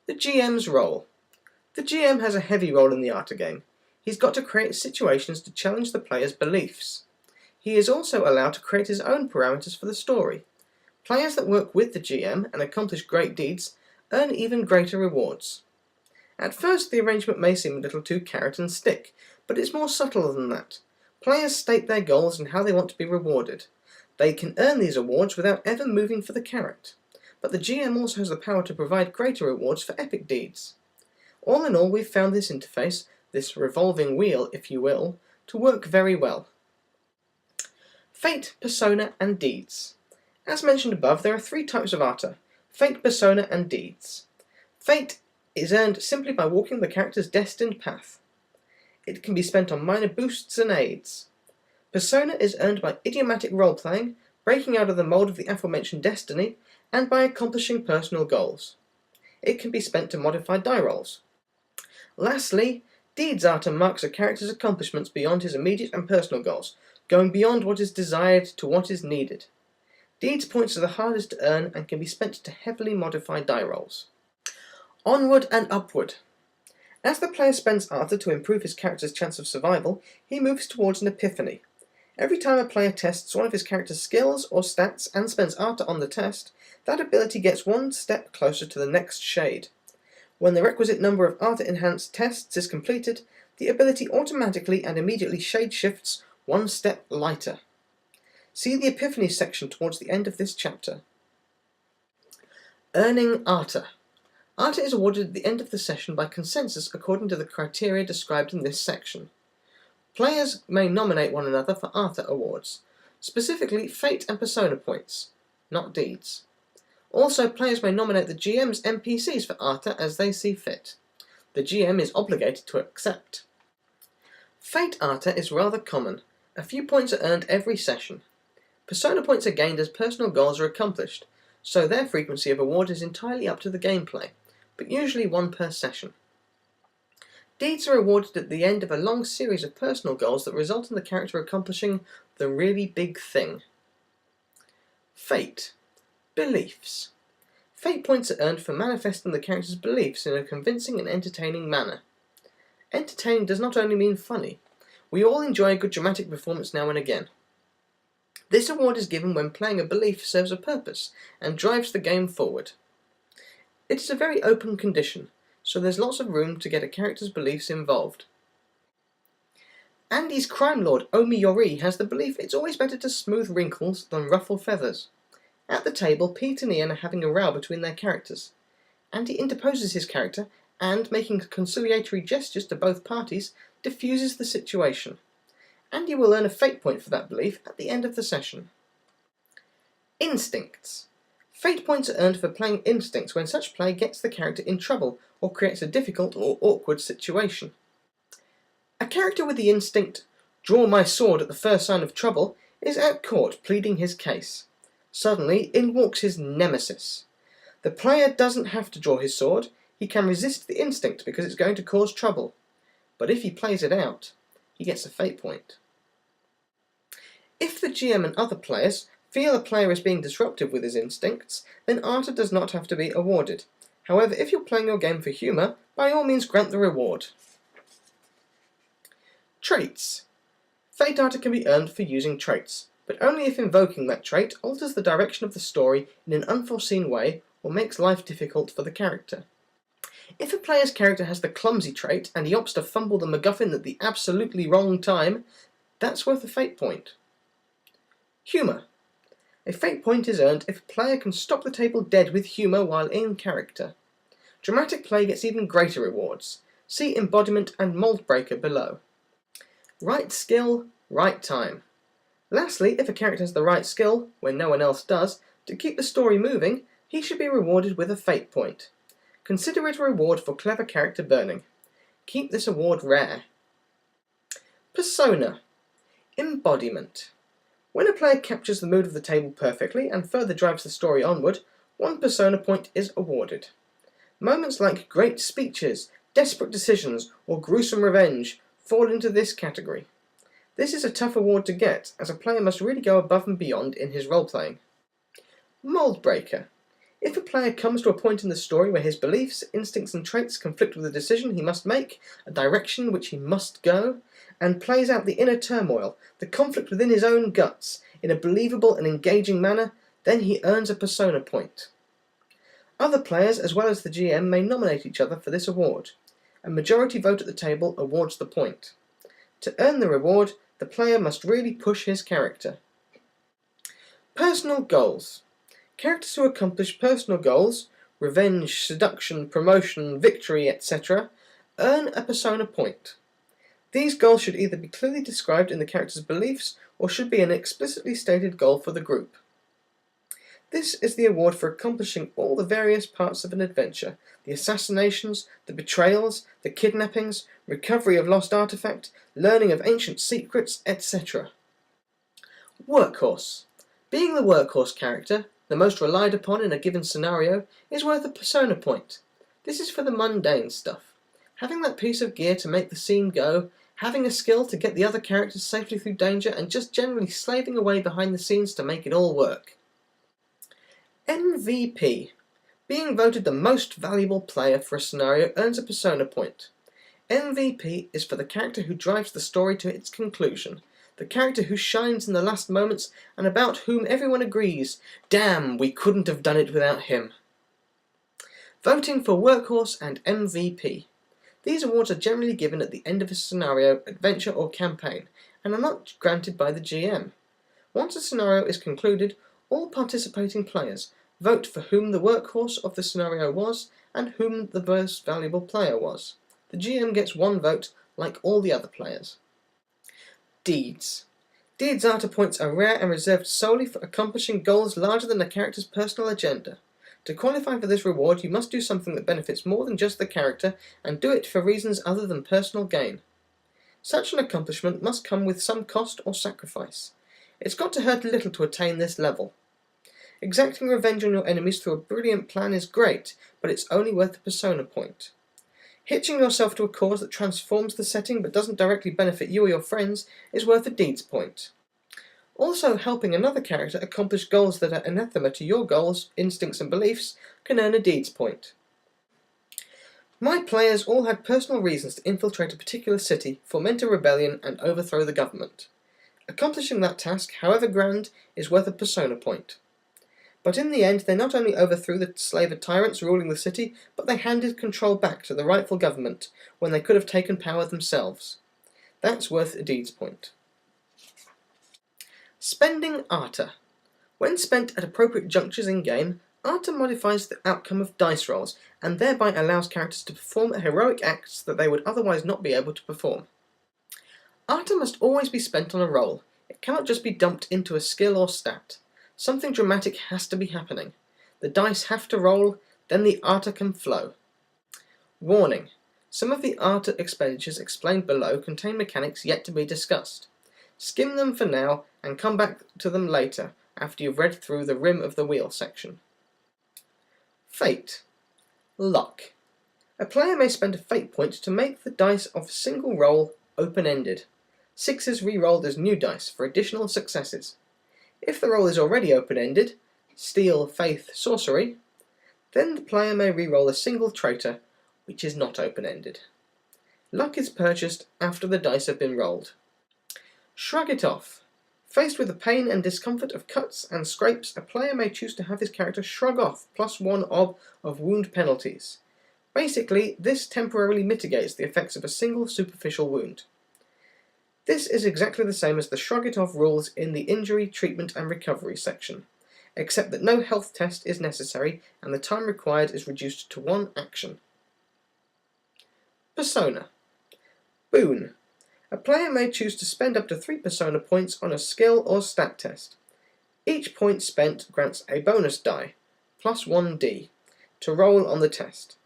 The GM's role. The GM has a heavy role in the Artha game. He's got to create situations to challenge the player's beliefs. He is also allowed to create his own parameters for the story. Players that work with the GM and accomplish great deeds earn even greater rewards. At first the arrangement may seem a little too carrot and stick, but it's more subtle than that. Players state their goals and how they want to be rewarded. They can earn these awards without ever moving for the carrot. But the GM also has the power to provide greater rewards for epic deeds. All in all, we've found this interface, this revolving wheel, if you will, to work very well. Fate, Persona, and Deeds. As mentioned above, there are three types of Artha: Fate, Persona, and Deeds. Fate is earned simply by walking the character's destined path. It can be spent on minor boosts and aids. Persona is earned by idiomatic role-playing, breaking out of the mould of the aforementioned destiny, and by accomplishing personal goals. It can be spent to modify die rolls. Lastly, Deeds Artha marks a character's accomplishments beyond his immediate and personal goals, going beyond what is desired to what is needed. Deeds points are the hardest to earn and can be spent to heavily modify die rolls. Onward and upward. As the player spends Artha to improve his character's chance of survival, he moves towards an epiphany. Every time a player tests one of his character's skills or stats and spends Artha on the test, that ability gets one step closer to the next shade. When the requisite number of Artha-enhanced tests is completed, the ability automatically and immediately shade shifts one step lighter. See the Epiphany section towards the end of this chapter. Earning Artha. Artha is awarded at the end of the session by consensus according to the criteria described in this section. Players may nominate one another for Artha awards, specifically Fate and Persona points, not Deeds. Also, players may nominate the GM's NPCs for Artha as they see fit. The GM is obligated to accept. Fate Artha is rather common. A few points are earned every session. Persona points are gained as personal goals are accomplished, so their frequency of award is entirely up to the gameplay, but usually one per session. Deeds are awarded at the end of a long series of personal goals that result in the character accomplishing the really big thing. Fate. Beliefs. Fate points are earned for manifesting the character's beliefs in a convincing and entertaining manner. Entertaining does not only mean funny. We all enjoy a good dramatic performance now and again. This award is given when playing a belief serves a purpose and drives the game forward. It is a very open condition, so there's lots of room to get a character's beliefs involved. Andy's crime lord Omi Yori has the belief it's always better to smooth wrinkles than ruffle feathers. At the table, Pete and Ian are having a row between their characters. Andy interposes his character and, making conciliatory gestures to both parties, diffuses the situation. Andy will earn a fate point for that belief at the end of the session. Instincts. Fate points are earned for playing instincts when such play gets the character in trouble or creates a difficult or awkward situation. A character with the instinct, "draw my sword at the first sign of trouble," is at court pleading his case. Suddenly, in walks his nemesis. The player doesn't have to draw his sword, he can resist the instinct because it's going to cause trouble. But if he plays it out, he gets a fate point. If the GM and other players feel a player is being disruptive with his instincts, then Artha does not have to be awarded. However, if you're playing your game for humour, by all means grant the reward. Traits. Fate Artha can be earned for using traits, but only if invoking that trait alters the direction of the story in an unforeseen way or makes life difficult for the character. If a player's character has the clumsy trait and he opts to fumble the MacGuffin at the absolutely wrong time, that's worth a fate point. Humour. A fate point is earned if a player can stop the table dead with humour while in character. Dramatic play gets even greater rewards. See Embodiment and Mold Breaker below. Right skill, right time. Lastly, if a character has the right skill, when no one else does, to keep the story moving, he should be rewarded with a fate point. Consider it a reward for clever character burning. Keep this award rare. Persona. Embodiment. When a player captures the mood of the table perfectly and further drives the story onward, one persona point is awarded. Moments like great speeches, desperate decisions, or gruesome revenge fall into this category. This is a tough award to get, as a player must really go above and beyond in his role-playing. Mold Breaker. If a player comes to a point in the story where his beliefs, instincts and traits conflict with a decision he must make, a direction which he must go, and plays out the inner turmoil, the conflict within his own guts, in a believable and engaging manner, then he earns a persona point. Other players, as well as the GM, may nominate each other for this award. A majority vote at the table awards the point. To earn the reward, the player must really push his character. Personal goals. Characters who accomplish personal goals, revenge, seduction, promotion, victory, etc., earn a persona point. These goals should either be clearly described in the character's beliefs or should be an explicitly stated goal for the group. This is the award for accomplishing all the various parts of an adventure: the assassinations, the betrayals, the kidnappings, recovery of lost artifact, learning of ancient secrets, etc. Workhorse. Being the workhorse character, the most relied upon in a given scenario, is worth a persona point. This is for the mundane stuff. Having that piece of gear to make the scene go, having a skill to get the other characters safely through danger, and just generally slaving away behind the scenes to make it all work. MVP. Being voted the most valuable player for a scenario earns a persona point. MVP is for the character who drives the story to its conclusion, the character who shines in the last moments and about whom everyone agrees, damn, we couldn't have done it without him. Voting for Workhorse and MVP. These awards are generally given at the end of a scenario, adventure or campaign, and are not granted by the GM. Once a scenario is concluded, all participating players vote for whom the workhorse of the scenario was and whom the most valuable player was. The GM gets one vote, like all the other players. Deeds. Deeds Artha points are rare and reserved solely for accomplishing goals larger than a character's personal agenda. To qualify for this reward, you must do something that benefits more than just the character, and do it for reasons other than personal gain. Such an accomplishment must come with some cost or sacrifice. It's got to hurt a little to attain this level. Exacting revenge on your enemies through a brilliant plan is great, but it's only worth a persona point. Hitching yourself to a cause that transforms the setting but doesn't directly benefit you or your friends is worth a deeds point. Also, helping another character accomplish goals that are anathema to your goals, instincts and beliefs can earn a deeds point. My players all had personal reasons to infiltrate a particular city, foment a rebellion and overthrow the government. Accomplishing that task, however grand, is worth a persona point. But in the end, they not only overthrew the slaver tyrants ruling the city, but they handed control back to the rightful government, when they could have taken power themselves. That's worth a deeds point. Spending Artha. When spent at appropriate junctures in-game, Artha modifies the outcome of dice rolls, and thereby allows characters to perform heroic acts that they would otherwise not be able to perform. Artha must always be spent on a roll. It cannot just be dumped into a skill or stat. Something dramatic has to be happening. The dice have to roll, then the Artha can flow. Warning: some of the Artha expenditures explained below contain mechanics yet to be discussed. Skim them for now and come back to them later after you've read through the rim of the wheel section. Fate. Luck. A player may spend a fate point to make the dice of a single roll open-ended. 6s re-rolled as new dice for additional successes. If the roll is already open-ended, steel, faith, sorcery, then the player may re-roll a single traitor, which is not open-ended. Luck is purchased after the dice have been rolled. Shrug it off. Faced with the pain and discomfort of cuts and scrapes, a player may choose to have his character shrug off +1 of wound penalties. Basically, this temporarily mitigates the effects of a single superficial wound. This is exactly the same as the shrug it off rules in the injury, treatment and recovery section, except that no health test is necessary and the time required is reduced to 1 action. Persona. Boon. A player may choose to spend up to 3 persona points on a skill or stat test. Each point spent grants a bonus die, +1d, to roll on the test.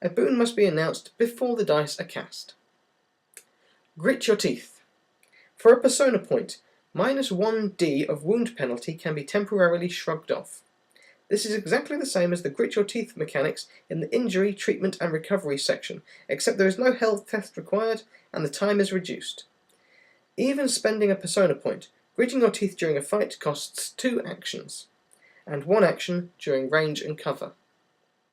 A boon must be announced before the dice are cast. Grit your teeth. For a persona point, -1d of wound penalty can be temporarily shrugged off. This is exactly the same as the grit your teeth mechanics in the injury, treatment and recovery section, except there is no health test required and the time is reduced. Even spending a persona point, gritting your teeth during a fight costs 2 actions. and 1 action during range and cover.